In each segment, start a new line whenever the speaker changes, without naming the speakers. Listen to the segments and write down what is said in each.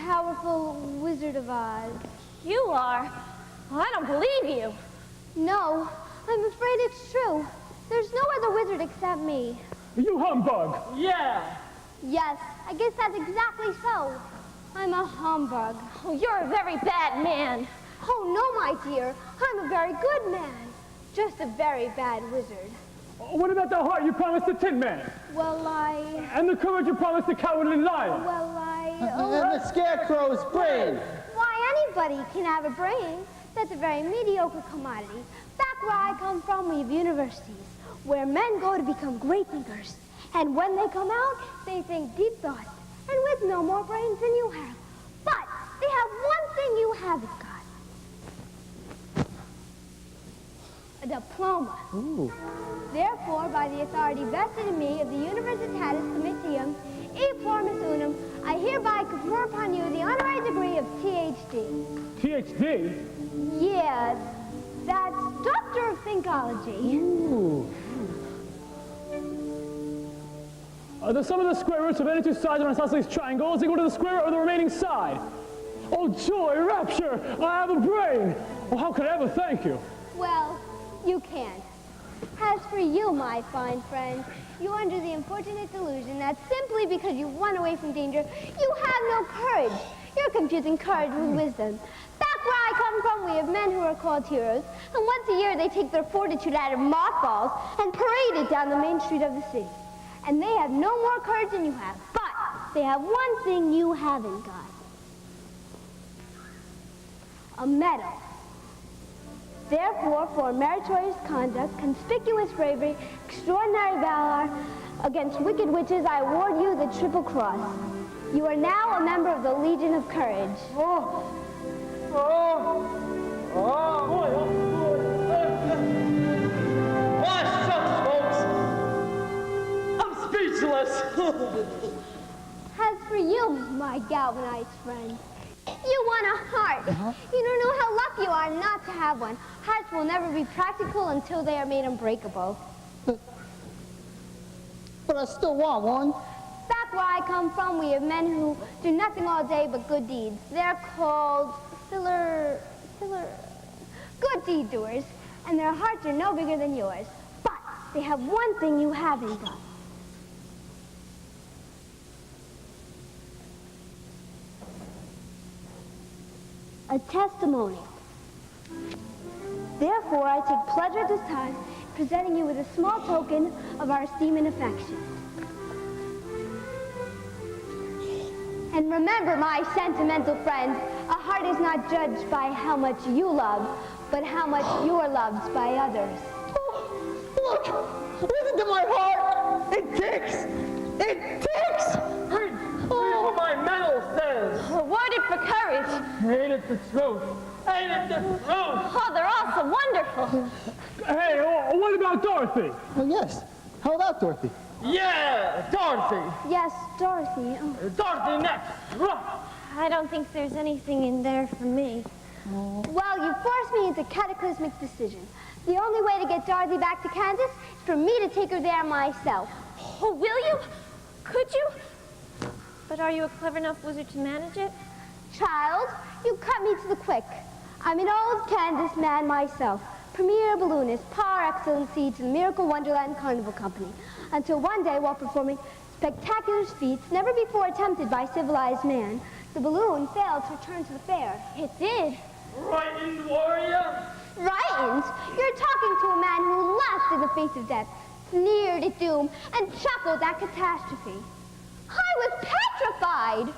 powerful Wizard of Oz.
You are? Well, I don't believe you.
No, I'm afraid it's true. There's no other wizard except me.
You humbug!
Yeah!
Yes, I guess that's exactly so. I'm a humbug.
Oh, you're a very bad man.
Oh, no, my dear. I'm a very good man. Just a very bad wizard.
What about the heart you promised the Tin Man?
Well,
And the courage you promised the Cowardly Lion?
Well,
And the Scarecrow's brain!
Why, anybody can have a brain. That's a very mediocre commodity. Back where I come from, we have universities, where men go to become great thinkers. And when they come out, they think deep thoughts, and with no more brains than you have. But they have one thing you haven't got. A diploma.
Ooh.
Therefore, by the authority vested in me of the Universitatis Comitium, e pluribus unum, I hereby confer upon you the honorary degree of Ph.D.
PhD?
Yeah, that's Doctor of Thinkology.
Ooh.
The sum of the square roots of any two sides of an isosceles triangle is equal to the square root of the remaining side. Oh, joy, rapture! I have a brain! Well, how could I ever thank you?
Well, you can't. As for you, my fine friend, you're under the unfortunate delusion that simply because you run away from danger, you have no courage. You're confusing courage with wisdom. Back where I come from, we have men who are called heroes, and once a year they take their fortitude out of mothballs and parade it down the main street of the city. And they have no more courage than you have, but they have one thing you haven't got. A medal. Therefore, for meritorious conduct, conspicuous bravery, extraordinary valor against wicked witches, I award you the Triple Cross. You are now a member of the Legion of Courage. As for you, my galvanized friend, you want a heart. You don't know how lucky you are not to have one. Hearts will never be practical until they are made unbreakable.
But I still want one.
Back where I come from, we have men who do nothing all day but good deeds. They're called good deed doers, and their hearts are no bigger than yours. But they have one thing you haven't got. A testimony. Therefore, I take pleasure at this time in presenting you with a small token of our esteem and affection. And remember, my sentimental friends, a heart is not judged by how much you love, but how much you are loved by others.
Oh, look! Listen to my heart! It ticks! It ticks!
Read what my medal says.
Awarded for courage.
Ain't it the truth? Ain't it the truth?
Oh, they're all so wonderful.
Hey, what about Dorothy?
Oh, yes. How about Dorothy?
Yeah, Dorothy.
Yes, Dorothy. Oh.
Dorothy next.
I don't think there's anything in there for me.
Well, you forced me into a cataclysmic decision. The only way to get Dorothy back to Kansas is for me to take her there myself.
Oh, will you? Could you? But are you a clever enough wizard to manage it?
Child, you cut me to the quick. I'm an old Kansas man myself, premier balloonist, par excellency to the Miracle Wonderland Carnival Company, until one day, while performing spectacular feats never before attempted by civilized man, the balloon failed to return to the fair. It did.
Frightened warrior.
Frightened? You're talking to a man who laughed in the face of death, sneered at doom, and chuckled at catastrophe. I was petrified.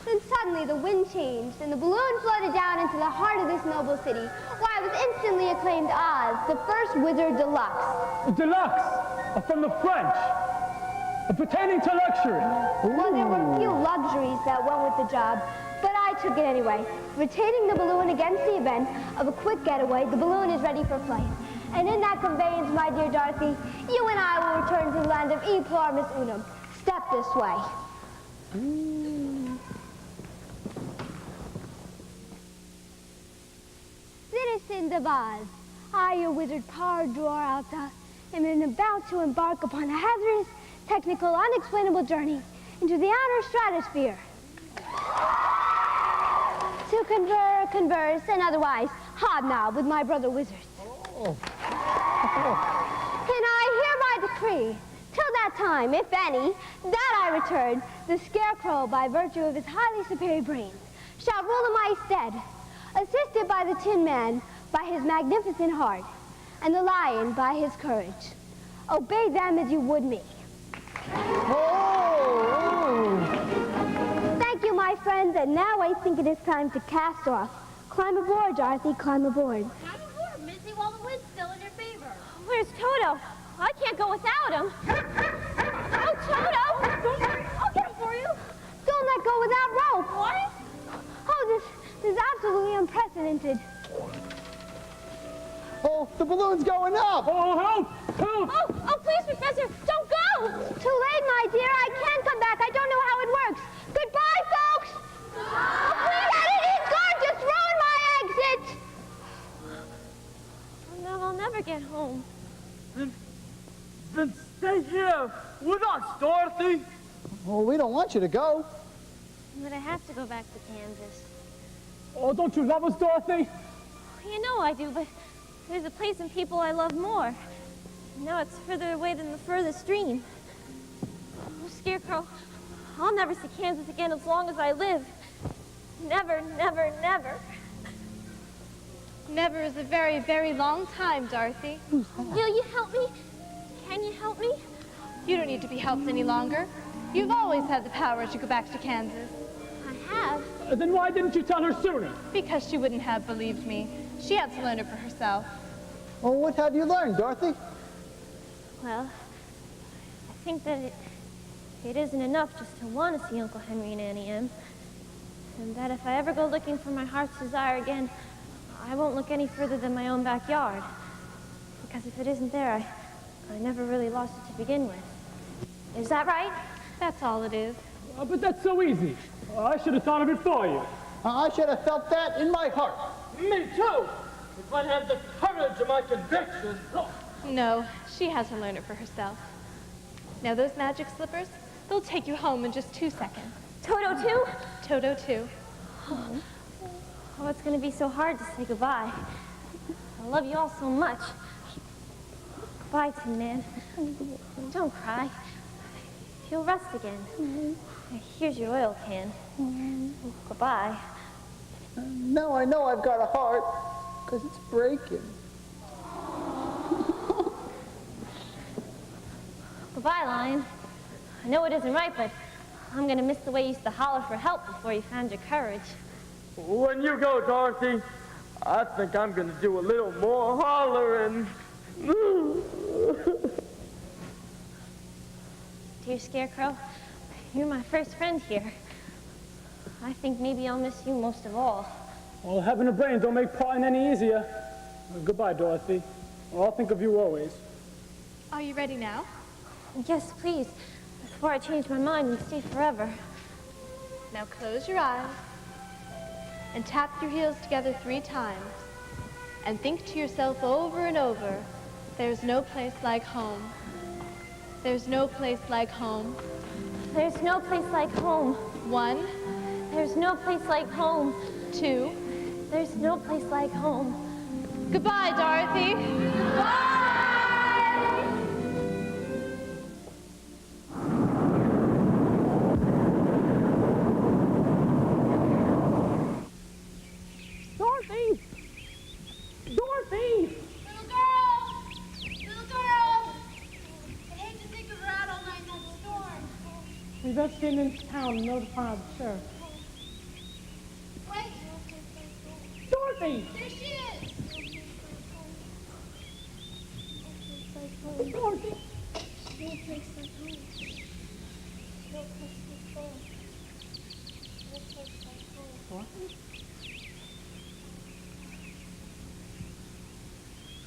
Then suddenly the wind changed, and the balloon floated down into the heart of this noble city, where I was instantly acclaimed Oz, the first wizard deluxe.
Deluxe, from the French, pertaining to luxury.
Well, there were few luxuries that went with the job, but I took it anyway. Retaining the balloon against the event of a quick getaway, the balloon is ready for flight. And in that conveyance, my dear Dorothy, you and I will return to the land of e pluribus unum. Step this way. Citizens of Oz, I, your wizard Par Drawer Alta, am about to embark upon a hazardous, technical, unexplainable journey into the outer stratosphere. to converse, and otherwise hobnob with my brother wizards.
Oh.
Can I hereby decree, till that time, if any, that I return, the Scarecrow, by virtue of his highly superior brains, shall rule in my stead, assisted by the Tin Man by his magnificent heart, and the Lion by his courage. Obey them as you would me. Thank you, my friends, and now I think it is time to cast off. Climb aboard, Dorothy, climb aboard.
Climb aboard, Missy, while the wind's still in your favor.
Where's Toto? I can't go without him. Oh, Toto! I'll get him for you.
Don't let go without rope.
What?
Oh, this is absolutely unprecedented.
Oh, the balloon's going up.
Oh, help! Help!
Oh, please, Professor, don't go!
Too late, my dear. I can't come back. I don't know how it works. Goodbye, folks. Oh, please, that idiot guard just ruined my exit.
Oh, no, I'll never get home.
Then stay here with us, Dorothy.
Oh, we don't want you to go.
But I have to go back to Kansas.
Oh, don't you love us, Dorothy?
You know I do, but there's a place and people I love more. Now it's further away than the furthest stream. Oh, Scarecrow, I'll never see Kansas again as long as I live. Never, never, never.
Never is a very, very long time, Dorothy.
Will you help me? Can you help me?
You don't need to be helped any longer. You've always had the power to go back to Kansas.
I have.
Then why didn't you tell her sooner?
Because she wouldn't have believed me. She had to learn it for herself.
Well, what have you learned, Dorothy?
Well, I think that it isn't enough just to want to see Uncle Henry and Annie M. And that if I ever go looking for my heart's desire again, I won't look any further than my own backyard. Because if it isn't there, I never really lost it to begin with. Is that right?
That's all it is.
But that's so easy. I should have thought of it for you.
I should have felt that in my heart.
Me too. If I had the courage of my convictions. Oh.
No, she has to learn it for herself. Now those magic slippers, they'll take you home in just 2 seconds.
Toto too?
Toto too.
Oh, it's going to be so hard to say goodbye. I love you all so much. Bye, Tin Man. Don't cry. You'll rest again. Here's your oil can. Goodbye.
Now I know I've got a heart, because it's breaking.
Goodbye, Lion. I know it isn't right, but I'm going to miss the way you used to holler for help before you found your courage.
When you go, Dorothy, I think I'm going to do a little more hollering.
Dear Scarecrow, you're my first friend here. I think maybe I'll miss you most of all.
Well, having a brain don't make parting any easier. Goodbye, Dorothy. I'll think of you always.
Are you ready now?
Yes, please, before I change my mind and stay forever.
Now close your eyes and tap your heels together 3 times and think to yourself over and over, there's no place like home. There's no place like home.
There's no place like home.
1,
There's no place like home.
2.
There's no place like home.
Goodbye, Dorothy.
Dorothy! Dorothy!
Little girl! Little girl! I hate to think of her out all night in that storm.
We best get into town and notify the sheriff.
Wait!
Dorothy!
There she is!
Dorothy!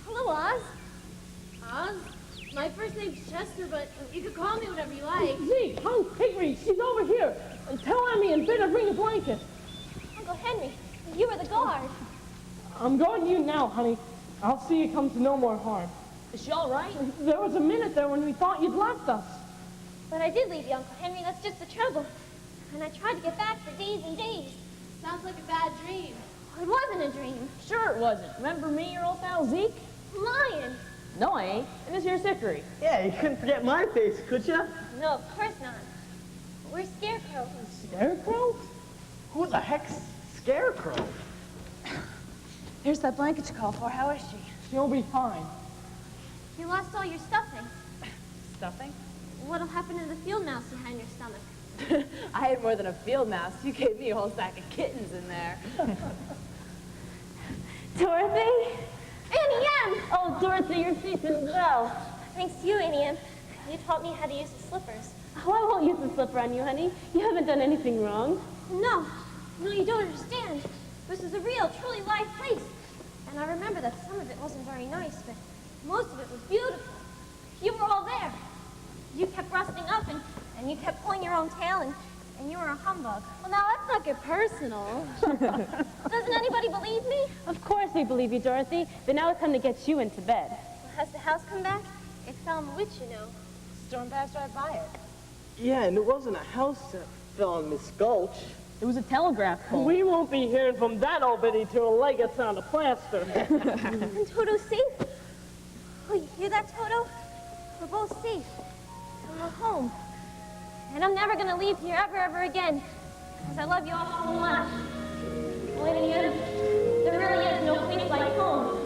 Hello, Oz. Oz? My first name's Chester, but you can call me whatever you like.
Zeke, Hunk, Hickory, she's over here. Tell Emmy and Bit to bring a blanket.
Uncle Henry, you were the guard.
I'm going to you now, honey. I'll see you come to no more harm.
Is she all right?
There was a minute there when we thought you'd left us.
But I did leave you, Uncle Henry. That's just the trouble. And I tried to get back for days and days.
Sounds like a bad dream.
It wasn't a dream.
Sure it wasn't. Remember me, your old pal Zeke?
Lion.
No, I ain't. And this here's Hickory.
Yeah, you couldn't forget my face, could ya?
No, of course not. We're Scarecrow.
Scarecrow?
Who the heck's Scarecrow?
Here's that blanket you called for. How is she?
She'll be fine.
You lost all your stuffing.
Stuffing?
What'll happen to the field mouse you had in your stomach?
I had more than a field mouse. You gave me a whole sack of kittens in there.
Dorothy? Annie M!
Oh, Dorothy, you're safe as well.
Thanks to you, Annie M. You taught me how to use the slippers.
Oh, I won't use the slipper on you, honey. You haven't done anything wrong.
No, you don't understand. This is a real, truly live place. And I remember that some of it wasn't very nice, but most of it was beautiful. You were all there. You kept rusting up, and you kept pulling your own tail, and you were a humbug.
Well, now let's not get personal.
Doesn't anybody believe me?
Of course we believe you, Dorothy. But now it's time to get you into bed.
Has the house come back? It fell on the witch, you know.
Storm passed right by it.
Yeah, and it wasn't a house that fell on Miss Gulch.
It was a telegraph pole.
We won't be hearing from that old biddy till a leg gets on the plaster.
And Toto's safe? Oh, you hear that, Toto? We're both safe. And we're home. And I'm never gonna leave here ever again. Because I love you all so much. Well, in the end, there really is no place like home.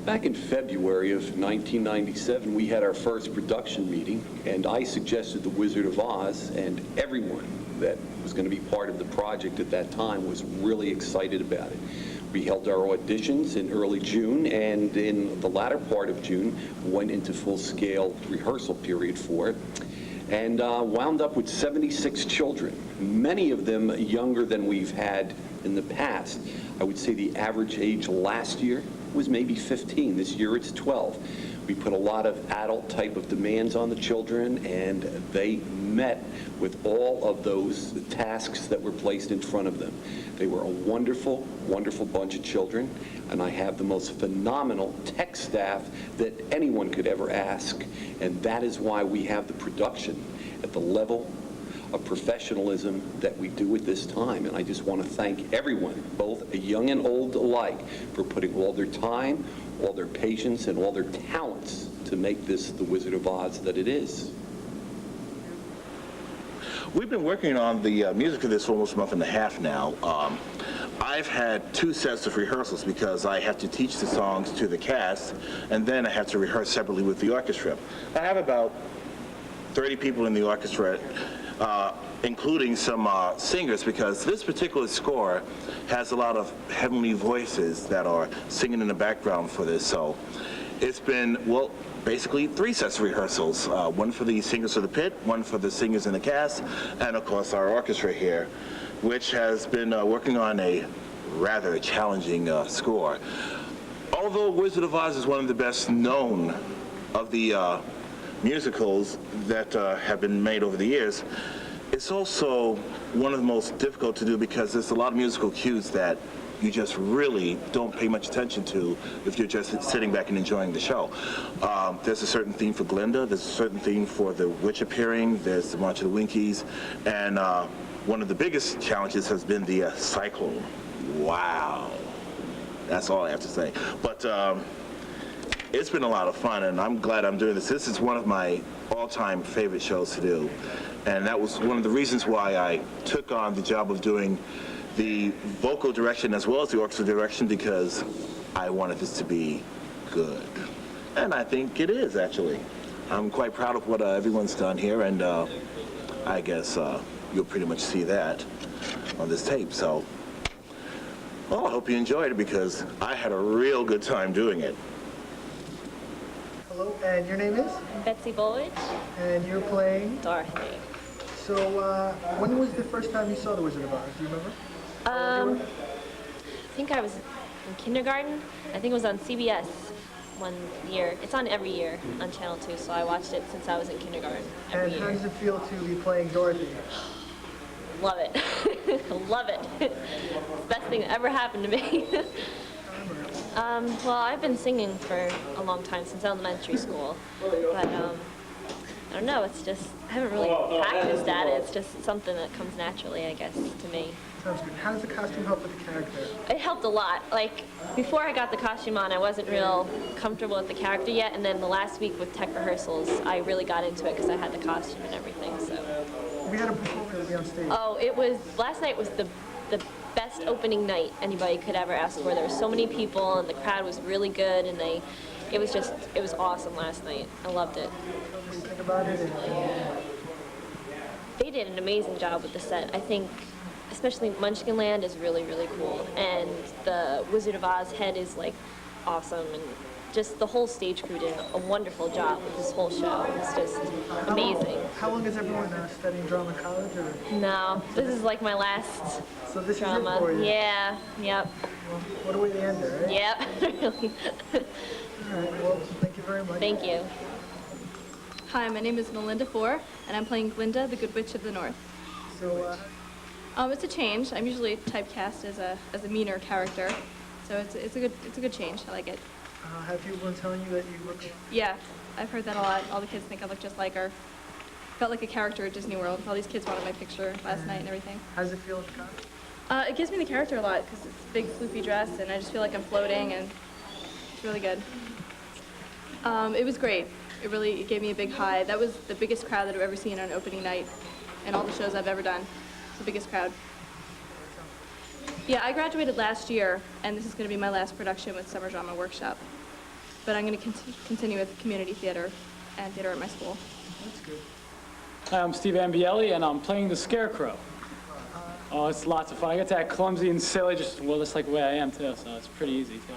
Back in February of 1997, we had our first production meeting, and I suggested The Wizard of Oz, and everyone that was going to be part of the project at that time was really excited about it. We held our auditions in early June, and in the latter part of June, went into full-scale rehearsal period for it, and wound up with 76 children, many of them younger than we've had in the past. I would say the average age last year was maybe 15. This year it's 12. We put a lot of adult type of demands on the children, and they met with all of those tasks that were placed in front of them. They were a wonderful, wonderful bunch of children, and I have the most phenomenal tech staff that anyone could ever ask, and that is why we have the production at the level of professionalism that we do at this time. And I just want to thank everyone, both young and old alike, for putting all their time, all their patience, and all their talents to make this the Wizard of Oz that it is.
We've been working on the music of this for almost a month and a half now. I've had 2 sets of rehearsals because I have to teach the songs to the cast, and then I have to rehearse separately with the orchestra. I have about 30 people in the orchestra, including some singers, because this particular score has a lot of heavenly voices that are singing in the background for this. So it's been, well, basically 3 sets of rehearsals, one for the singers of the pit, one for the singers in the cast, and of course our orchestra here, which has been working on a rather challenging score. Although Wizard of Oz is one of the best known of the musicals that have been made over the years, it's also one of the most difficult to do because there's a lot of musical cues that you just really don't pay much attention to if you're just sitting back and enjoying the show. There's a certain theme for Glinda, there's a certain theme for the witch appearing, there's the March of the Winkies, and one of the biggest challenges has been the cyclone. Wow. That's all I have to say. But it's been a lot of fun, and I'm glad I'm doing this. This is one of my all-time favorite shows to do, and that was one of the reasons why I took on the job of doing the vocal direction as well as the orchestra direction, because I wanted this to be good. And I think it is, actually. I'm quite proud of what everyone's done here, and I guess you'll pretty much see that on this tape. So, well, I hope you enjoyed it, because I had a real good time doing it.
Hello, and your name is?
Betsy Bulwich.
And you're playing?
Dorothy.
So, when was the first time you saw The Wizard of Oz? Do you remember?
I think I was in kindergarten. I think it was on CBS one year. It's on every year on Channel 2, so I watched it since I was in kindergarten every year.
And how does it feel to be playing Dorothy?
Love it. Love it. It's the best thing that ever happened to me. Well, I've been singing for a long time, since elementary school, but I don't know, it's just, I haven't really practiced at it. It's just something that comes naturally, I guess, to me.
Sounds good. How does the costume help with the character?
It helped a lot. Like, before I got the costume on, I wasn't real comfortable with the character yet, and then the last week with tech rehearsals, I really got into it because I had the costume and everything, so.
We had a performance on stage.
Oh, it was, last night was the best opening night anybody could ever ask for. There were so many people, and the crowd was really good, and it was awesome last night. I loved it.
What do you think about it?
They did an amazing job with the set. I think, especially Munchkinland is really, really cool, and the Wizard of Oz head is like awesome, and just the whole stage crew did a wonderful job with this whole show. It's just amazing.
How long has everyone studying drama in college? Or?
No, this is like my last
so this
drama.
Is it for you?
Yeah, yep.
Well, what a way to end it, right?
Yep, really.
All right, well, thank you very much.
Thank you.
Hi, my name is Melinda Four, and I'm playing Glinda, the Good Witch of the North.
So,
it's a change. I'm usually typecast as a meaner character, so it's a good change. I like it.
have people been telling you that you look?
Yeah, I've heard that a lot. All the kids think I look just like her. Felt like a character at Disney World. All these kids wanted my picture last night and everything.
How does it feel at the con?
It gives me the character a lot because it's a big floofy dress, and I just feel like I'm floating, and it's really good. It was great. It gave me a big high. That was the biggest crowd that I've ever seen on opening night in all the shows I've ever done. It's the biggest crowd. Yeah, I graduated last year, and this is going to be my last production with Summer Drama Workshop. but I'm going to continue with community theater and theater at my school.
That's good. Hi, I'm Steve Ambielli, and I'm playing the Scarecrow. Oh, it's lots of fun. I get to act clumsy and silly, just like the way I am, too, so it's pretty easy, too.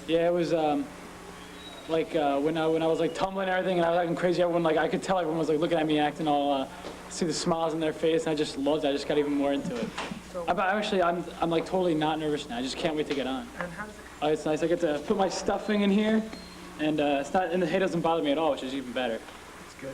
Yeah, it was, when I was, like, tumbling and everything, and I was acting crazy, everyone, like, I could tell everyone was, like, looking at me acting all, see the smiles on their face, and I just loved it. I just got even more into it. I'm like, totally not nervous now. I just can't wait to get on.
And how does it
Oh, it's nice. I get to put my stuffing in here, and and the hay doesn't bother me at all, which is even better.
It's good.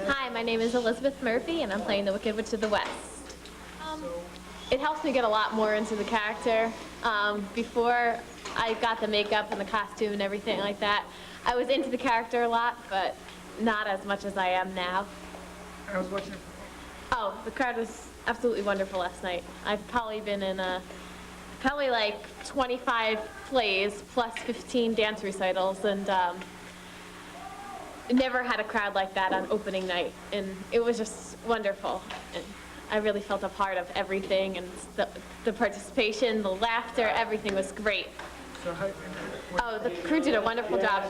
Hi, my name is Elizabeth Murphy, and I'm playing the Wicked Witch of the West. It helps me get a lot more into the character. Before I got the makeup and the costume and everything like that, I was into the character a lot, but not as much as I am now.
I was watching.
Oh, the crowd was absolutely wonderful last night. I've probably been in probably like 25 plays plus 15 dance recitals, and never had a crowd like that on opening night, and it was just wonderful. And I really felt a part of everything, and the participation, the laughter, everything was great.
So
Oh, the crew did a wonderful job.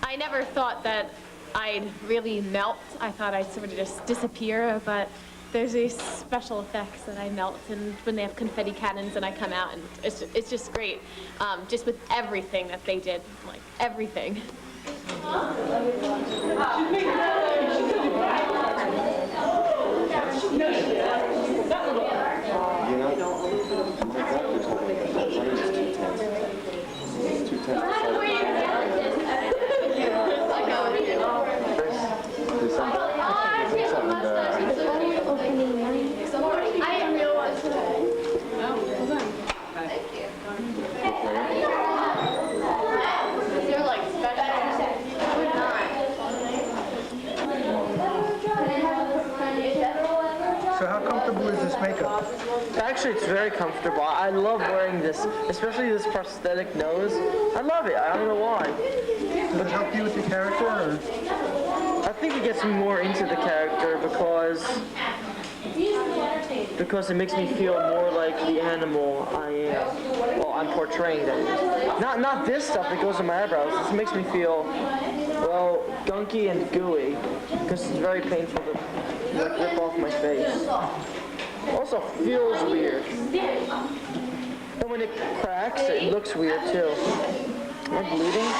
I never thought that I'd really melt. I thought I'd sort of just disappear, but there's these special effects that I melt, and when they have confetti cannons and I come out, and it's just great. Just with everything that they did, like everything.
So how comfortable is this makeup?
Actually, it's very comfortable. I love wearing this, especially this prosthetic nose. I love it. I don't know why.
Does it help you with your character, or?
I think it gets me more into the character because it makes me feel more like the animal I am. Well, I'm portraying that. Not this stuff that goes in my eyebrows. This makes me feel, well, gunky and gooey, because it's very painful to rip off my face. Also feels weird. And when it cracks, it looks weird too. Am I bleeding?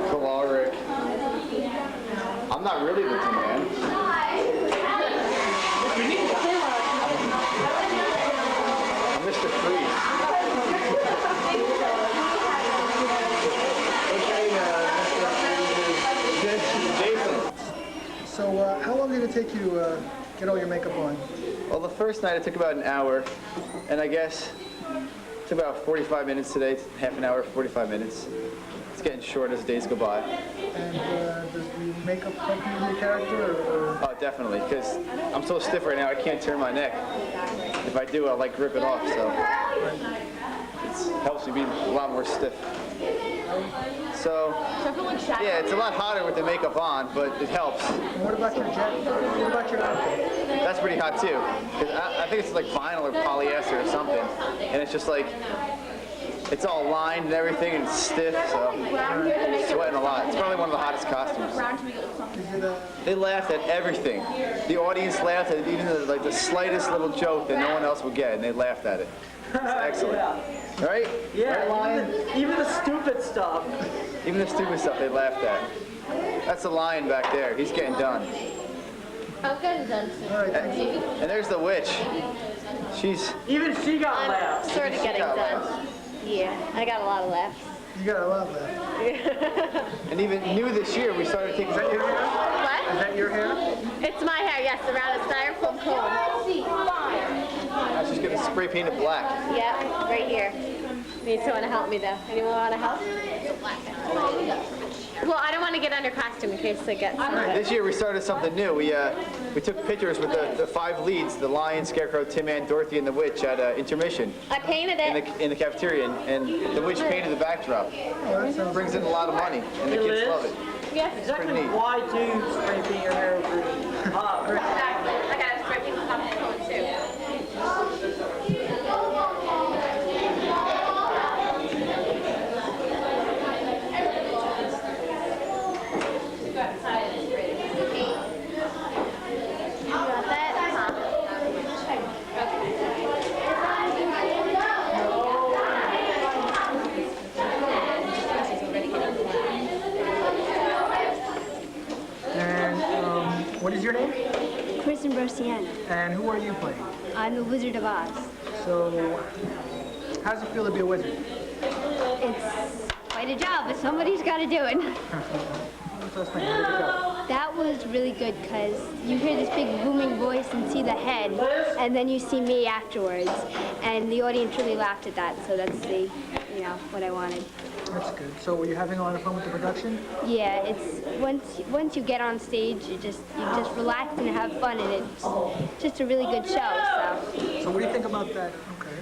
Caloric. I'm not really the man. I'm Mr. Freeze.
So how long did it take you to get all your makeup on?
Well, the first night it took about an hour, and I guess it took about 45 minutes today, half an hour, 45 minutes. It's getting short as days go by.
And does the makeup help you with your character? Or?
Oh, definitely, because I'm so stiff right now, I can't turn my neck. If I do, I'll like rip it off, so it helps me be a lot more stiff. So, yeah, it's a lot hotter with the makeup on, but it helps.
And what about your jacket? What about your outfit?
That's pretty hot too, because I think it's like vinyl or polyester or something, and it's just like, it's all lined and everything, and it's stiff, so I'm sweating a lot. It's probably one of the hottest costumes. They laughed at everything. The audience laughed at even the slightest little joke that no one else would get, and they laughed at it. It's excellent. Right?
Yeah,
right, Lion?
even the stupid stuff.
Even the stupid stuff they laughed at. That's the lion back there. He's getting done.
I'm getting done soon.
And there's the witch.
Even she got
I'm
laughs.
sort of getting done. Yeah, I got a lot of laughs.
You got a lot left.
And even new this year, we started taking.
Is that your hair?
What?
Is that your hair?
It's my hair, yes, around a styrofoam cone.
Now she's gonna spray paint it black.
Yeah, right here. Need someone to help me though. Anyone want to help? Well, I don't want to get under costume in case it gets.
This year we started something new. We took pictures with the 5 leads: the Lion, Scarecrow, Tin Man, Dorothy, and the Witch at intermission.
I painted it.
In the cafeteria, and the Witch painted the backdrop. Brings in a lot of money, and the kids love it.
Yes.
Exactly why do you spray paint your hair green?
Exactly. I got a spray paint on the cone too.
What is your name?
Kristen Brosian.
And who are you playing?
I'm the Wizard of Oz.
So, how does it feel to be a wizard?
It's quite a job, but somebody's got to do it. That was really good because you hear this big booming voice and see the head, and then you see me afterwards, and the audience really laughed at that. So that's what I wanted.
That's good. So were you having a lot of fun with the production?
Yeah, it's once you get on stage, you just relax and have fun, and it's just a really good show.
So what do you think about that? Okay.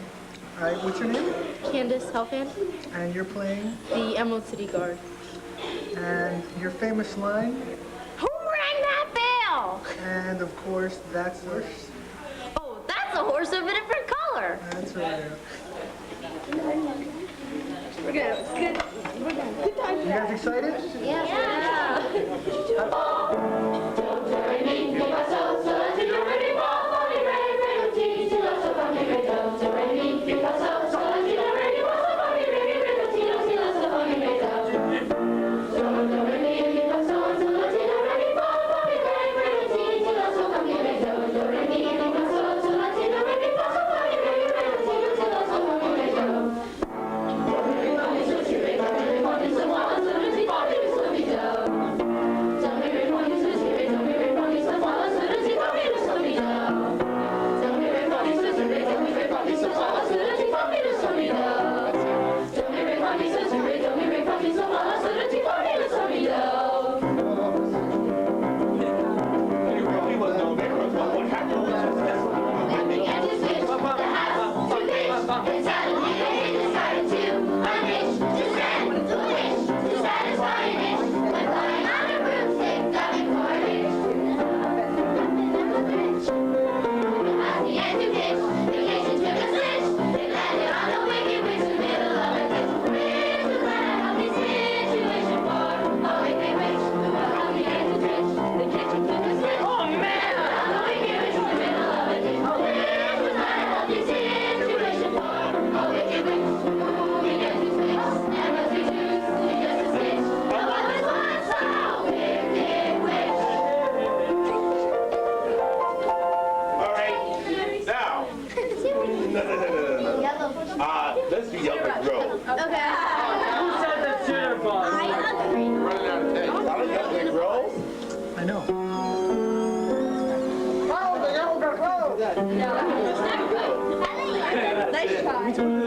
All right. What's your name?
Candace Helfand.
And you're playing?
The Emerald City Guard.
And your famous line?
Who rang that bell?
And of course, that's the...
Oh, that's a horse of a different color.
That's right.
We're good. It's good. We're good. Good time.
You guys excited?
Yeah.
Let's do Yellow Brick Road.
Okay.
Who said the dinner bus?
Running out of days. How does Yellow Brick Road?
I know.
Follow the Yellow Brick Road.
Nice try.